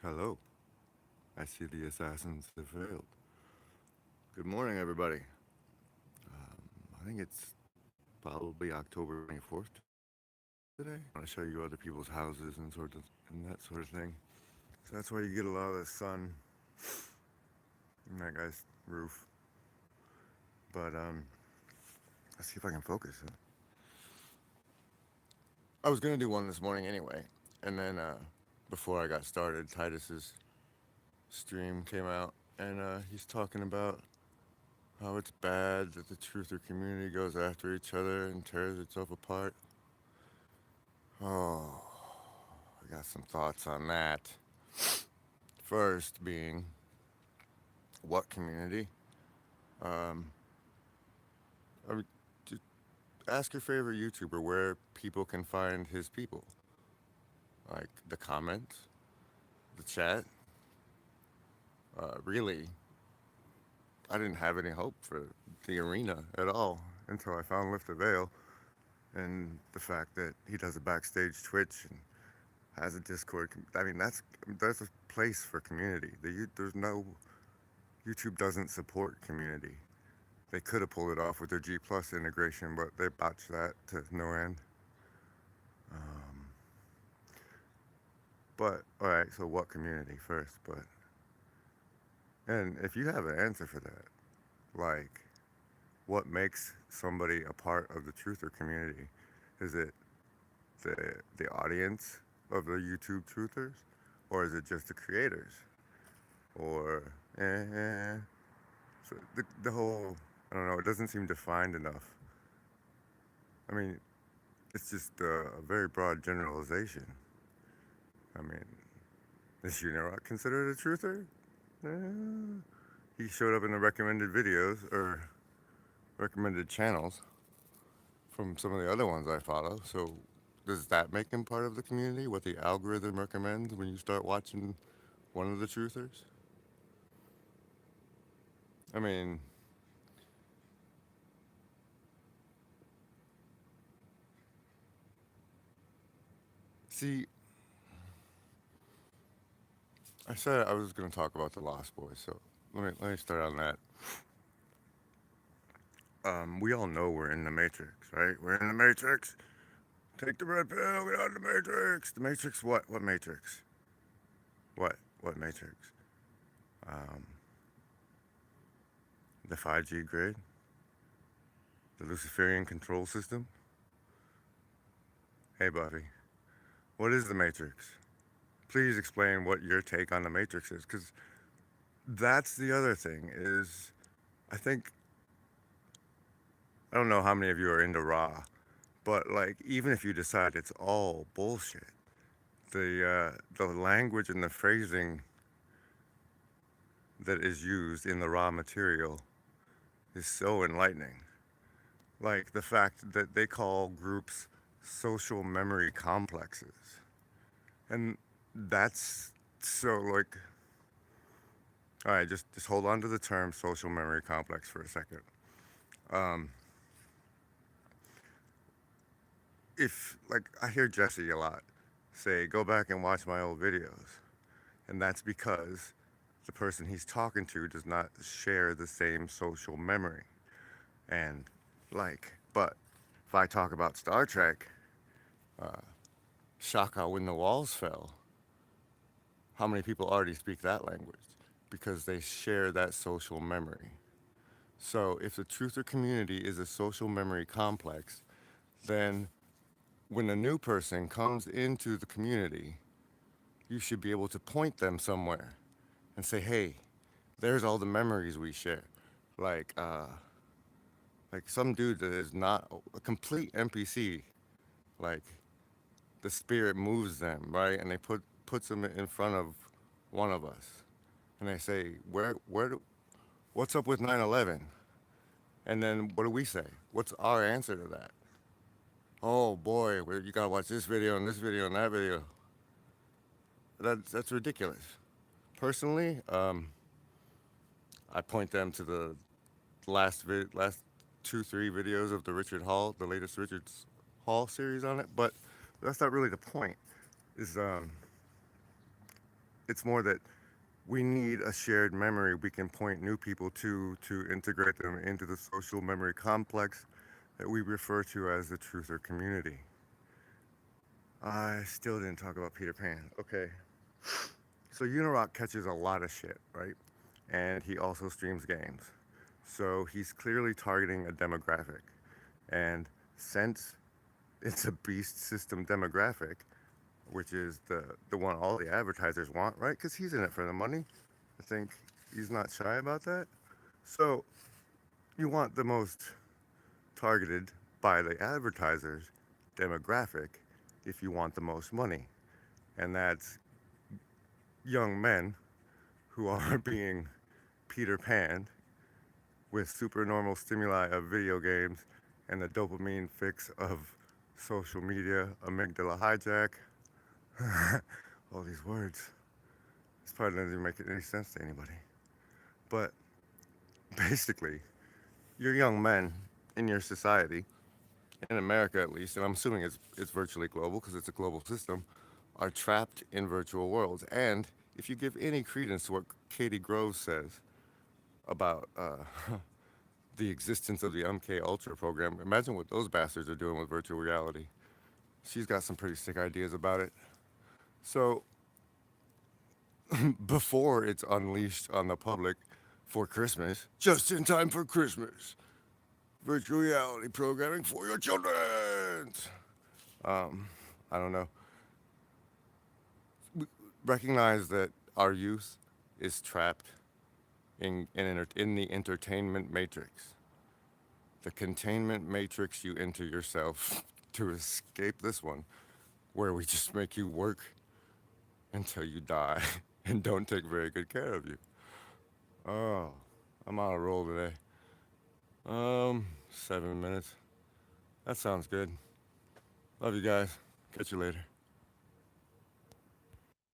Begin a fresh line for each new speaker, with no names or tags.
Hello. I see the assassins have failed. Good morning, everybody. I think it's probably October 24th today. I want to show you other people's houses and that sort of thing. So that's why you get a lot of the sun in that guy's roof. But let's see if I can focus. I was gonna do one this morning anyway, and then before I got started, Titus's stream came out, and he's talking about how it's bad that the truther community goes after each other and tears itself apart. Oh, I got some thoughts on that. First being, what community? Um, I mean, just ask your favorite YouTuber where people can find his people. Like the comments, the chat. Really, I didn't have any hope for the arena at all until I found Lift the Veil and the fact that he does a backstage Twitch and has a Discord. I mean, that's a place for community. There's no YouTube doesn't support community. They could have pulled it off with their G Plus integration, but they botched that to no end. Um, but all right, so what community first? But and if you have an answer for that, like what makes somebody a part of the truther community? Is it the audience of the YouTube truthers, or is it just the creators? Or so the whole, I don't know, it doesn't seem defined enough. I mean, it's just a very broad generalization. I mean, is Unirok considered a truther? Eh, he showed up in the recommended videos or recommended channels from some of the other ones I follow. So does that make him part of the community? What the algorithm recommends when you start watching one of the truthers? I mean, see, I said I was going to talk about the Lost Boys, so let me start on that. We all know we're in the Matrix, right? We're in the Matrix. Take the red pill. Get out of the Matrix. The Matrix. What? What Matrix? What? What Matrix? Um, the 5G grid. The Luciferian control system. Hey, Buffy. What is the Matrix? Please explain what your take on the Matrix is, because that's the other thing. Is I think I don't know how many of you are into Raw, but like even if you decide it's all bullshit, the language and the phrasing that is used in the raw material is so enlightening. Like the fact that they call groups social memory complexes, and that's so like. All right, just hold on to the term social memory complex for a second. Um, if like I hear Jesse a lot say, "Go back and watch my old videos," and that's because the person he's talking to does not share the same social memory. And like, but if I talk about Star Trek, Shaka when the walls fell, how many people already speak that language? Because they share that social memory. So if the truther community is a social memory complex, then when a new person comes into the community, you should be able to point them somewhere and say, hey, there's all the memories we share. Like, uh, like some dude that is not a complete NPC, like the spirit moves them, right? And they puts them in front of one of us. And they say, what's up with 9/11? And then what do we say? What's our answer to that? Oh boy, well, you gotta watch this video and this video and that video. That's ridiculous. Personally, I point them to the last 2 3 videos of the Richard Hall, the latest Richard Hall series on it. But that's not really the point. Is It's more that we need a shared memory we can point new people to integrate them into the social memory complex that we refer to as the truther community. I still didn't talk about Peter Pan. Okay. So Unirock catches a lot of shit, right? And he also streams games. So he's clearly targeting a demographic. And since it's a beast system demographic, which is the one all the advertisers want, right? Because he's in it for the money. I think he's not shy about that. So you want the most targeted by the advertisers demographic if you want the most money. And that's young men who are being Peter Pan with supernormal stimuli of video games and the dopamine fix of social media, amygdala hijack, all these words. This part doesn't even make any sense to anybody. But basically, you're young men in your society, in America at least, and I'm assuming it's virtually global because it's a global system, are trapped in virtual worlds. And if you give any credence to what Katie Groves says about the existence of the MK Ultra program, imagine what those bastards are doing with virtual reality. She's got some pretty sick ideas about it. So before it's unleashed on the public for Christmas, just in time for Christmas, virtual reality programming for your children. I don't know. Recognize that our youth is trapped in the entertainment matrix, the containment matrix you enter yourself to escape this one, where we just make you work until you die and don't take very good care of you. Oh, I'm on a roll today. 7 minutes. That sounds good. Love you guys. Catch you later.